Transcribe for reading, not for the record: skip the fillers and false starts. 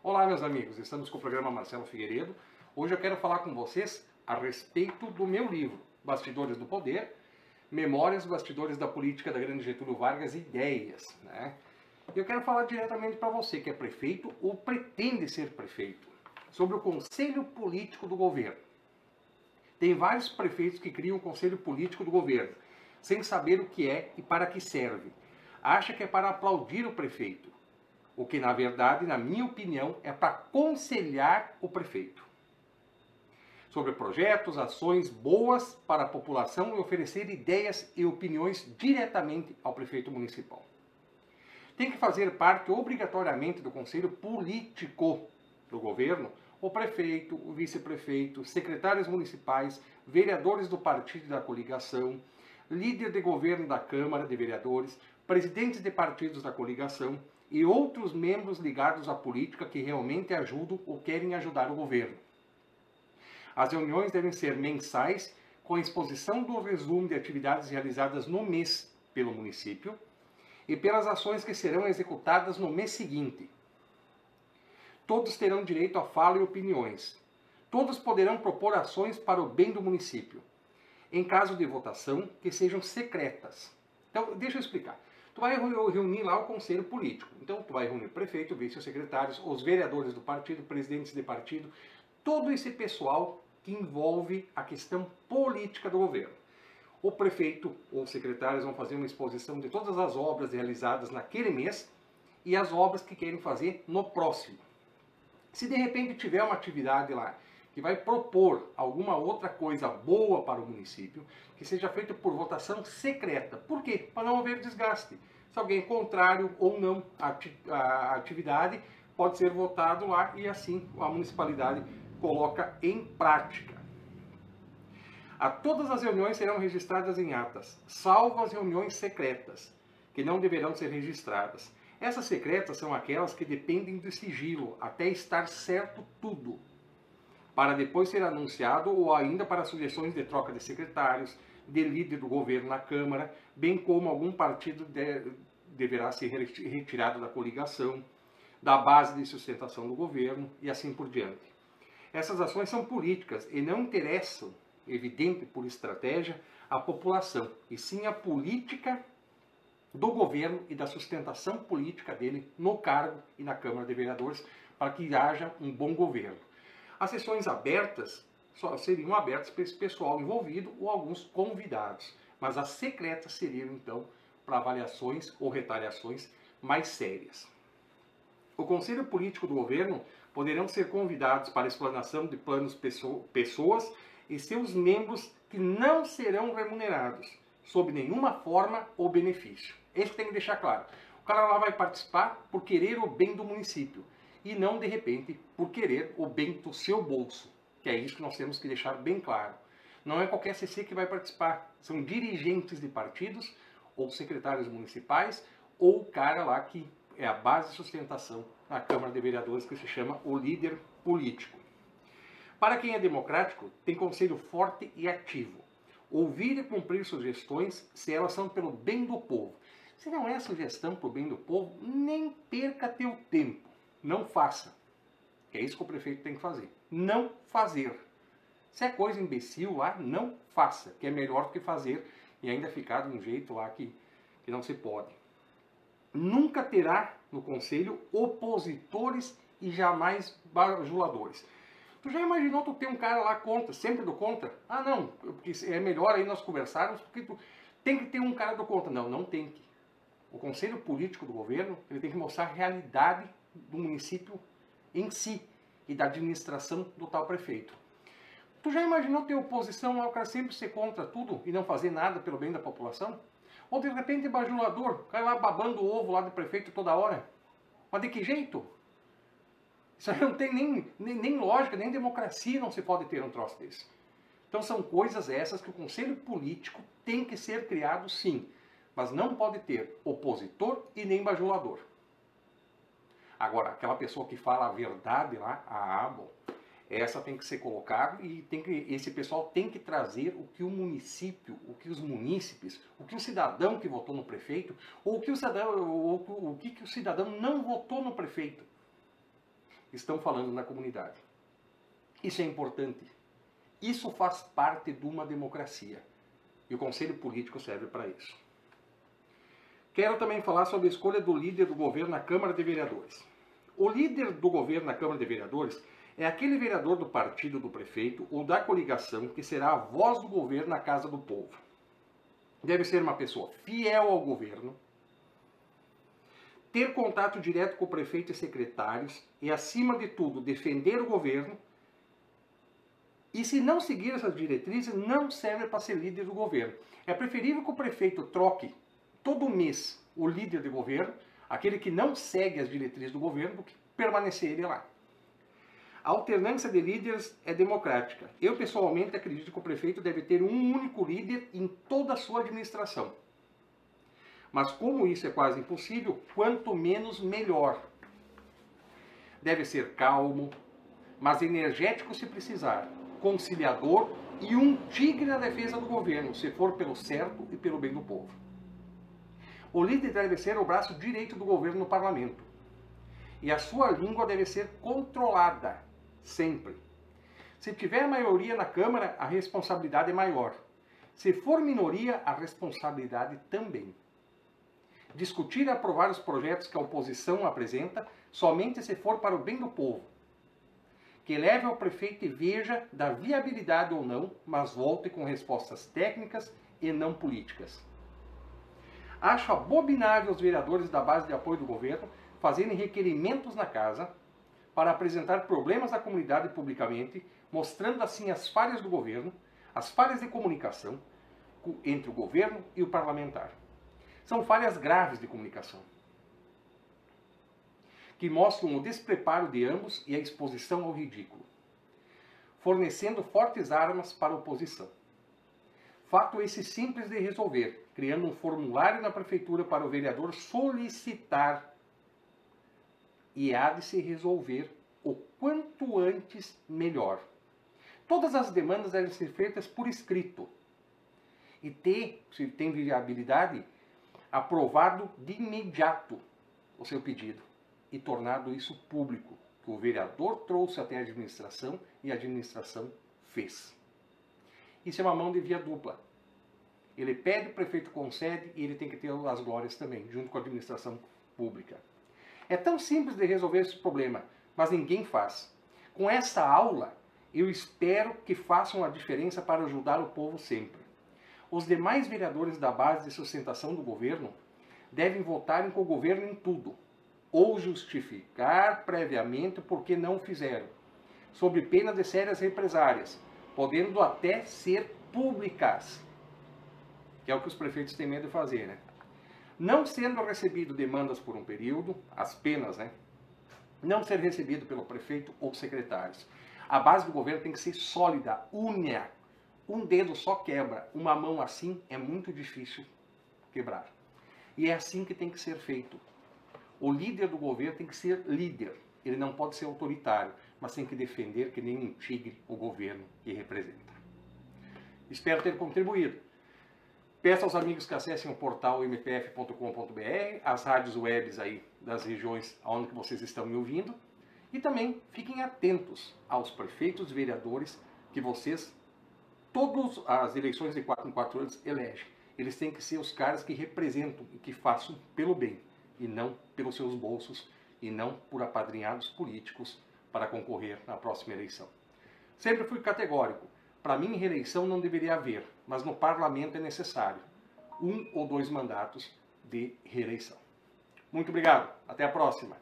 Olá, meus amigos, estamos com o programa Marcelo Figueiredo. Hoje eu quero falar com vocês a respeito do meu livro, Bastidores do Poder, Memórias Bastidores da Política da Grande Getúlio Vargas, Ideias. Eu quero falar diretamente para você que é prefeito ou pretende ser prefeito, sobre o Conselho Político do Governo. Tem vários prefeitos que criam o Conselho Político do Governo, sem saber o que é e para que serve. Acha que é para aplaudir o prefeito, o que na verdade, na minha opinião, é para aconselhar o prefeito sobre projetos, ações boas para a população e oferecer ideias e opiniões diretamente ao prefeito municipal. Tem que fazer parte obrigatoriamente do Conselho Político do Governo o prefeito, o vice-prefeito, secretários municipais, vereadores do partido e da coligação, líder de governo da Câmara de Vereadores, presidentes de partidos da coligação e outros membros ligados à política que realmente ajudam ou querem ajudar o governo. As reuniões devem ser mensais, com a exposição do resumo de atividades realizadas no mês pelo município e pelas ações que serão executadas no mês seguinte. Todos terão direito à fala e opiniões. Todos poderão propor ações para o bem do município, em caso de votação, que sejam secretas. Então, deixa eu explicar. Tu vai reunir lá o conselho político. Então, tu vai reunir o prefeito, vice-secretários, os vereadores do partido, presidentes de partido, todo esse pessoal que envolve a questão política do governo. O prefeito ou secretários vão fazer uma exposição de todas as obras realizadas naquele mês e as obras que querem fazer no próximo. Se de repente tiver uma atividade lá que vai propor alguma outra coisa boa para o município, que seja feita por votação secreta. Por quê? Para não haver desgaste. Se alguém é contrário ou não à atividade, pode ser votado lá e assim a municipalidade coloca em prática. Todas as reuniões serão registradas em atas, salvo as reuniões secretas, que não deverão ser registradas. Essas secretas são aquelas que dependem do sigilo, até estar certo tudo, para depois ser anunciado ou ainda para sugestões de troca de secretários, de líder do governo na Câmara, bem como algum partido deverá ser retirado da coligação, da base de sustentação do governo e assim por diante. Essas ações são políticas e não interessam, evidente por estratégia, a população, e sim a política do governo e da sustentação política dele no cargo e na Câmara de Vereadores, para que haja um bom governo. As sessões abertas só seriam abertas para esse pessoal envolvido ou alguns convidados, mas as secretas seriam então para avaliações ou retaliações mais sérias. O Conselho Político do Governo poderão ser convidados para a explanação de planos pessoas e seus membros que não serão remunerados, sob nenhuma forma ou benefício. Isso tem que deixar claro. O cara lá vai participar por querer o bem do município e não, de repente, por querer o bem do seu bolso, que é isso que nós temos que deixar bem claro. Não é qualquer CC que vai participar, são dirigentes de partidos ou secretários municipais ou o cara lá que é a base de sustentação na Câmara de Vereadores, que se chama o líder político. Para quem é democrático, tem conselho forte e ativo. Ouvir e cumprir sugestões se elas são pelo bem do povo. Se não é sugestão para o bem do povo, nem perca teu tempo. Não faça. É isso que o prefeito tem que fazer. Não fazer. Se é coisa imbecil lá, não faça. Que é melhor do que fazer e ainda ficar de um jeito lá que não se pode. Nunca terá no conselho opositores e jamais bajuladores. Tu já imaginou tu ter um cara lá contra, sempre do contra? Ah, não, porque é melhor aí nós conversarmos, porque tu tem que ter um cara do contra. Não, não tem que. O Conselho Político do Governo, ele tem que mostrar a realidade do município em si e da administração do tal prefeito. Tu já imaginou ter oposição ao cara sempre ser contra tudo e não fazer nada pelo bem da população? Ou de repente bajulador, cai lá babando o ovo lá do prefeito toda hora? Mas de que jeito? Isso aí não tem nem lógica, nem democracia não se pode ter um troço desse. Então são coisas essas que o Conselho Político tem que ser criado sim, mas não pode ter opositor e nem bajulador. Agora, aquela pessoa que fala a verdade lá, bom, essa tem que ser colocada e esse pessoal tem que trazer o que o município, o que os munícipes, o que o cidadão que votou no prefeito, ou o que o cidadão não votou no prefeito. estão falando na comunidade. Isso é importante. Isso faz parte de uma democracia. E o Conselho Político serve para isso. Quero também falar sobre a escolha do líder do governo na Câmara de Vereadores. O líder do governo na Câmara de Vereadores é aquele vereador do partido do prefeito ou da coligação que será a voz do governo na Casa do Povo. Deve ser uma pessoa fiel ao governo, ter contato direto com o prefeito e secretários e, acima de tudo, defender o governo. E se não seguir essas diretrizes, não serve para ser líder do governo. É preferível que o prefeito troque todo mês o líder de governo, aquele que não segue as diretrizes do governo, do que permanecer ele lá. A alternância de líderes é democrática. Eu, pessoalmente, acredito que o prefeito deve ter um único líder em toda a sua administração. Mas como isso é quase impossível, quanto menos, melhor. Deve ser calmo, mas energético se precisar, conciliador e um tigre na defesa do governo, se for pelo certo e pelo bem do povo. O líder deve ser o braço direito do governo no parlamento. E a sua língua deve ser controlada, sempre. Se tiver maioria na Câmara, a responsabilidade é maior. Se for minoria, a responsabilidade também. Discutir e aprovar os projetos que a oposição apresenta somente se for para o bem do povo. Que leve ao prefeito e veja da viabilidade ou não, mas volte com respostas técnicas e não políticas. Acho abominável os vereadores da base de apoio do governo fazerem requerimentos na casa para apresentar problemas da comunidade publicamente, mostrando assim as falhas do governo, as falhas de comunicação entre o governo e o parlamentar. São falhas graves de comunicação, que mostram o despreparo de ambos e a exposição ao ridículo, fornecendo fortes armas para a oposição. Fato esse simples de resolver, criando um formulário na prefeitura para o vereador solicitar, e há de se resolver o quanto antes melhor. Todas as demandas devem ser feitas por escrito e se tem viabilidade, aprovado de imediato o seu pedido e tornado isso público, que o vereador trouxe até a administração e a administração fez. Isso é uma mão de via dupla. Ele pede, o prefeito concede e ele tem que ter as glórias também, junto com a administração pública. É tão simples de resolver esse problema, mas ninguém faz. Com essa aula, eu espero que façam a diferença para ajudar o povo sempre. Os demais vereadores da base de sustentação do governo devem votarem com o governo em tudo, ou justificar previamente por que não fizeram, sob pena de sérias represárias, podendo até ser públicas, que é o que os prefeitos têm medo de fazer, né? Não sendo recebido demandas por um período, as penas, né? Não ser recebido pelo prefeito ou secretários. A base do governo tem que ser sólida, única. Um dedo só quebra, uma mão assim é muito difícil quebrar. E é assim que tem que ser feito. O líder do governo tem que ser líder. Ele não pode ser autoritário, mas tem que defender que nem um tigre o governo que representa. Espero ter contribuído. Peço aos amigos que acessem o portal mpf.com.br, as rádios webs aí das regiões onde vocês estão me ouvindo, e também fiquem atentos aos prefeitos e vereadores que vocês, todas as eleições de 4 em 4 anos, elegem. Eles têm que ser os caras que representam e que façam pelo bem, e não pelos seus bolsos, e não por apadrinhados políticos para concorrer na próxima eleição. Sempre fui categórico. Para mim, reeleição não deveria haver, mas no parlamento é necessário 1 ou 2 mandatos de reeleição. Muito obrigado. Até a próxima.